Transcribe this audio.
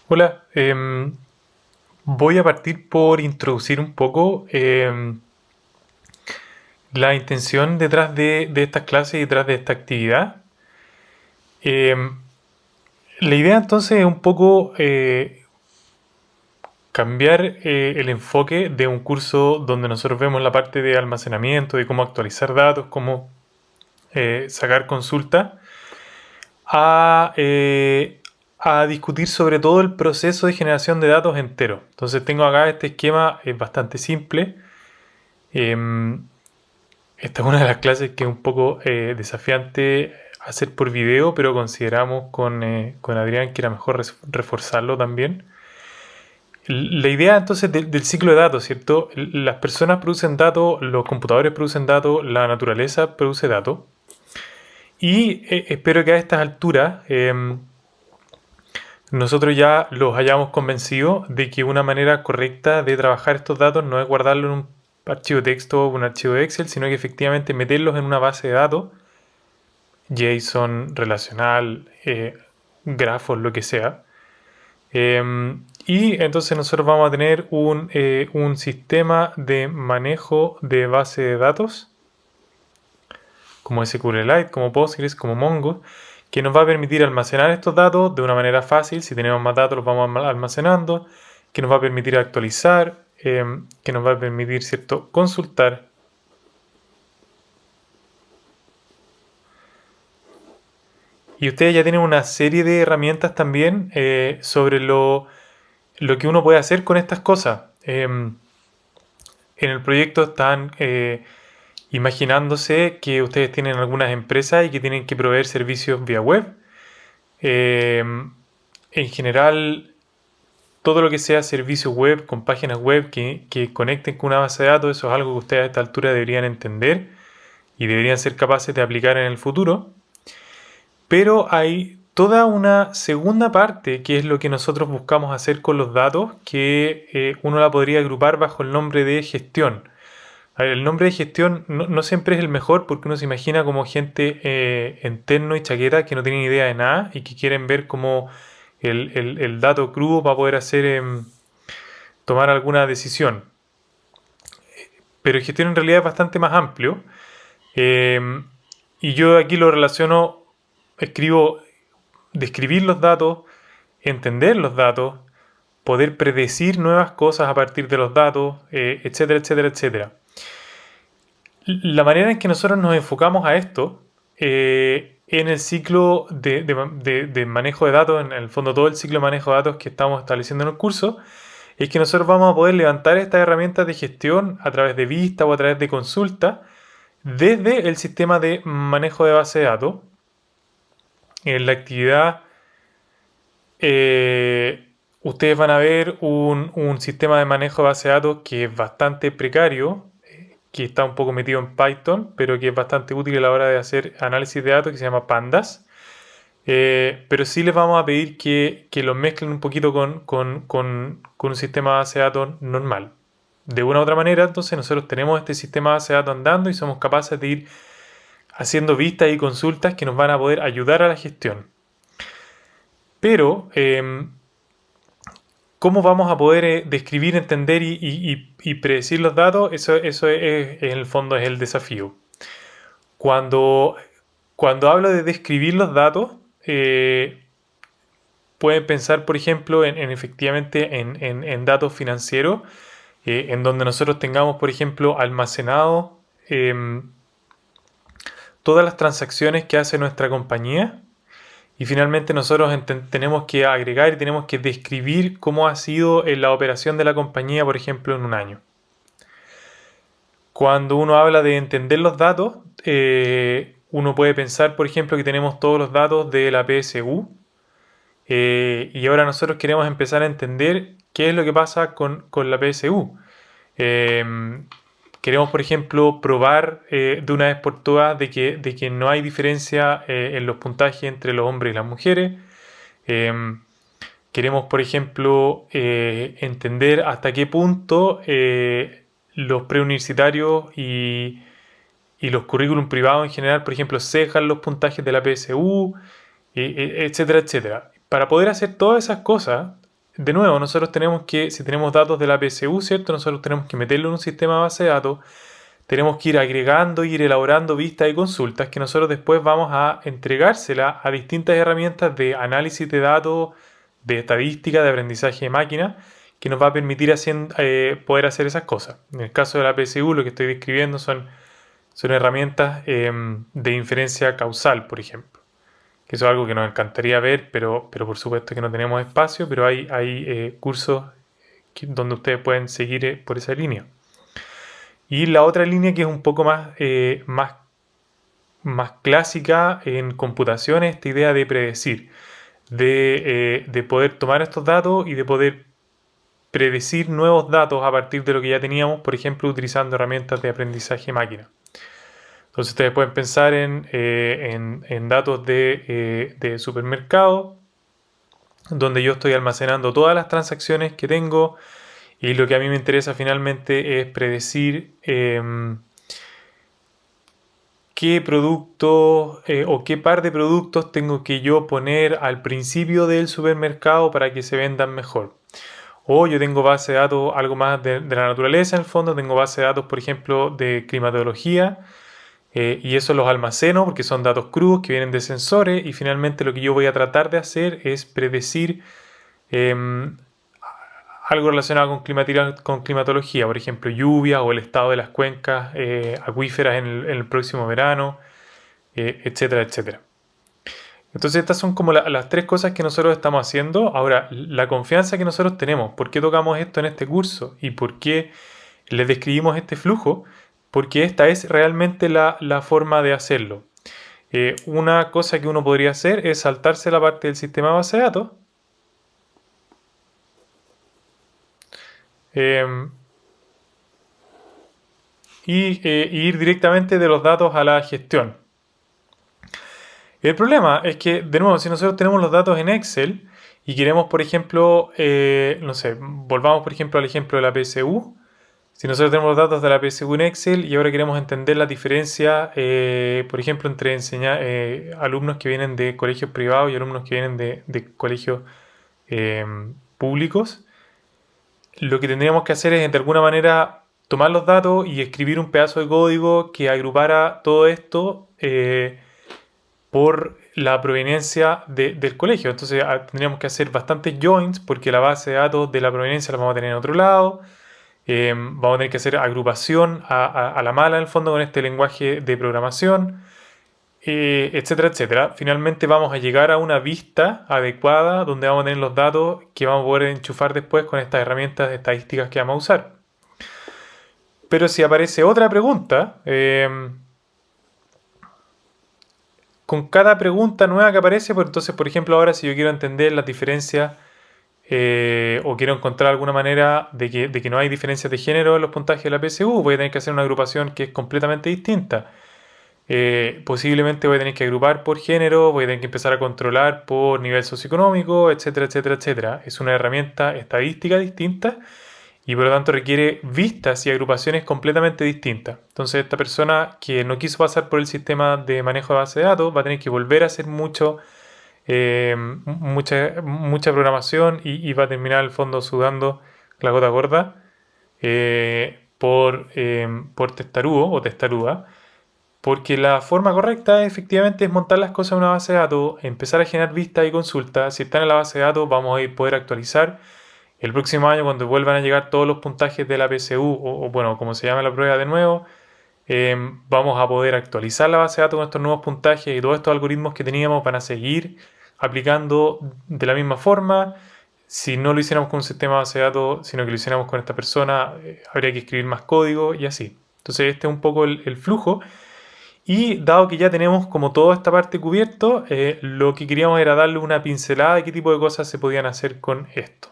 Hola, voy a partir por introducir un poco la intención detrás de estas clases y detrás de esta actividad. Em, la idea entonces es un poco cambiar el enfoque de un curso donde nosotros vemos la parte de almacenamiento, de cómo actualizar datos, cómo sacar consultas, a, eh, a discutir sobre todo el proceso de generación de datos entero. Entonces tengo acá este esquema, es bastante simple. Em, Esta es una de las clases que es un poco desafiante hacer por video, pero consideramos con Adrián que era mejor reforzarlo también. La idea entonces del ciclo de datos, ¿cierto? Las personas producen datos, los computadores producen datos, la naturaleza produce datos. Y espero que a estas alturas nosotros ya los hayamos convencido de que una manera correcta de trabajar estos datos no es guardarlos en un archivo de texto o un archivo de Excel, sino que efectivamente meterlos en una base de datos, JSON, relacional, grafos, lo que sea. Y entonces nosotros vamos a tener un sistema de manejo de base de datos, como SQLite, como Postgres, como Mongo, que nos va a permitir almacenar estos datos de una manera fácil. Si tenemos más datos, los vamos almacenando, que nos va a permitir actualizar, que nos va a permitir, ¿cierto?, consultar. Y ustedes ya tienen una serie de herramientas también sobre lo que uno puede hacer con estas cosas. En el proyecto están imaginándose que ustedes tienen algunas empresas y que tienen que proveer servicios vía web. En general, todo lo que sea servicio web con páginas web que conecten con una base de datos, eso es algo que ustedes a esta altura deberían entender y deberían ser capaces de aplicar en el futuro. Pero hay toda una segunda parte que es lo que nosotros buscamos hacer con los datos, que uno la podría agrupar bajo el nombre de gestión. A ver, el nombre de gestión no siempre es el mejor porque uno se imagina como gente en terno y chaqueta que no tienen idea de nada y que quieren ver como el dato crudo para poder hacer tomar alguna decisión. Pero gestión en realidad es bastante más amplio. eh, y yo aquí lo relaciono, escribo describir los datos, entender los datos, poder predecir nuevas cosas a partir de los datos, etcétera, etcétera, etcétera. La manera en que nosotros nos enfocamos a esto en el ciclo de manejo de datos, en el fondo todo el ciclo de manejo de datos que estamos estableciendo en el curso, es que nosotros vamos a poder levantar estas herramientas de gestión a través de vista o a través de consulta desde el sistema de manejo de base de datos. En la actividad ustedes van a ver un sistema de manejo de base de datos que es bastante precario, que está un poco metido en Python, pero que es bastante útil a la hora de hacer análisis de datos, que se llama Pandas. Pero sí les vamos a pedir que lo mezclen un poquito con un sistema de base de datos normal. De una u otra manera, entonces nosotros tenemos este sistema de base de datos andando y somos capaces de ir haciendo vistas y consultas que nos van a poder ayudar a la gestión. Pero, ¿cómo vamos a poder describir, entender y predecir los datos? Eso en el fondo es el desafío. Cuando, cuando hablo de describir los datos, pueden pensar, por ejemplo, efectivamente en datos financieros, en donde nosotros tengamos, por ejemplo, almacenado todas las transacciones que hace nuestra compañía. Y finalmente nosotros tenemos que agregar y tenemos que describir cómo ha sido la operación de la compañía, por ejemplo, en un año. Cuando uno habla de entender los datos, uno puede pensar, por ejemplo, que tenemos todos los datos de la PSU y ahora nosotros queremos empezar a entender qué es lo que pasa con la PSU. Queremos, por ejemplo, probar de una vez por todas de que no hay diferencia en los puntajes entre los hombres y las mujeres. Eh, Queremos, por ejemplo, entender hasta qué punto los preuniversitarios y los currículum privados en general, por ejemplo, cejan los puntajes de la PSU, etcétera, etcétera. Para poder hacer todas esas cosas, de nuevo, nosotros tenemos que, si tenemos datos de la PSU, ¿cierto? Nosotros tenemos que meterlo en un sistema de base de datos, tenemos que ir agregando, ir elaborando vistas y consultas que nosotros después vamos a entregársela a distintas herramientas de análisis de datos, de estadística, de aprendizaje de máquina, que nos va a permitir poder hacer esas cosas. En el caso de la PSU, lo que estoy describiendo son herramientas de inferencia causal, por ejemplo. Que eso es algo que nos encantaría ver, pero por supuesto que no tenemos espacio, pero hay cursos donde ustedes pueden seguir por esa línea. Y la otra línea que es un poco más clásica en computación es esta idea de predecir, de poder tomar estos datos y de poder predecir nuevos datos a partir de lo que ya teníamos, por ejemplo, utilizando herramientas de aprendizaje máquina. Entonces ustedes pueden pensar en datos de supermercado, donde yo estoy almacenando todas las transacciones que tengo y lo que a mí me interesa finalmente es predecir qué productos o qué par de productos tengo que yo poner al principio del supermercado para que se vendan mejor. O yo tengo base de datos, algo más de la naturaleza en el fondo, tengo base de datos, por ejemplo, de climatología, y eso los almaceno porque son datos crudos que vienen de sensores y finalmente lo que yo voy a tratar de hacer es predecir algo relacionado con climatología, por ejemplo, lluvia o el estado de las cuencas acuíferas en el próximo verano, etcétera, etcétera. Entonces estas son como las tres cosas que nosotros estamos haciendo. Ahora, la confianza que nosotros tenemos, ¿por qué tocamos esto en este curso? ¿Y por qué les describimos este flujo? Porque esta es realmente la forma de hacerlo. Una cosa que uno podría hacer es saltarse la parte del sistema de base de datos. Y ir directamente de los datos a la gestión. El problema es que, de nuevo, si nosotros tenemos los datos en Excel y queremos, por ejemplo, no sé, volvamos por ejemplo al ejemplo de la PSU. Si nosotros tenemos los datos de la PSU en Excel y ahora queremos entender la diferencia, por ejemplo, entre alumnos que vienen de colegios privados y alumnos que vienen de colegios públicos, lo que tendríamos que hacer es de alguna manera tomar los datos y escribir un pedazo de código que agrupara todo esto por la proveniencia del colegio. Entonces tendríamos que hacer bastantes joins porque la base de datos de la proveniencia la vamos a tener en otro lado. Vamos a tener que hacer agrupación a la mala en el fondo con este lenguaje de programación, etcétera, etcétera. Finalmente vamos a llegar a una vista adecuada donde vamos a tener los datos que vamos a poder enchufar después con estas herramientas de estadísticas que vamos a usar. Pero si aparece otra pregunta, con cada pregunta nueva que aparece, pues entonces, por ejemplo, ahora si yo quiero entender las diferencias o quiero encontrar alguna manera de que no hay diferencias de género en los puntajes de la PSU, voy a tener que hacer una agrupación que es completamente distinta. Posiblemente voy a tener que agrupar por género, voy a tener que empezar a controlar por nivel socioeconómico, etcétera, etcétera, etcétera. Es una herramienta estadística distinta y por lo tanto requiere vistas y agrupaciones completamente distintas. Entonces esta persona que no quiso pasar por el sistema de manejo de base de datos va a tener que volver a hacer mucha programación y va a terminar al fondo sudando la gota gorda por testarudo o testaruda. Porque la forma correcta efectivamente es montar las cosas en una base de datos, empezar a generar vistas y consultas. Si están en la base de datos vamos a poder actualizar. El próximo año cuando vuelvan a llegar todos los puntajes de la PSU o bueno, como se llama la prueba de nuevo, vamos a poder actualizar la base de datos con estos nuevos puntajes y todos estos algoritmos que teníamos van a seguir aplicando de la misma forma. Si no lo hiciéramos con un sistema de base de datos, sino que lo hiciéramos con esta persona, habría que escribir más código y así. Entonces este es un poco el flujo. Y dado que ya tenemos como toda esta parte cubierto, lo que queríamos era darle una pincelada de qué tipo de cosas se podían hacer con esto.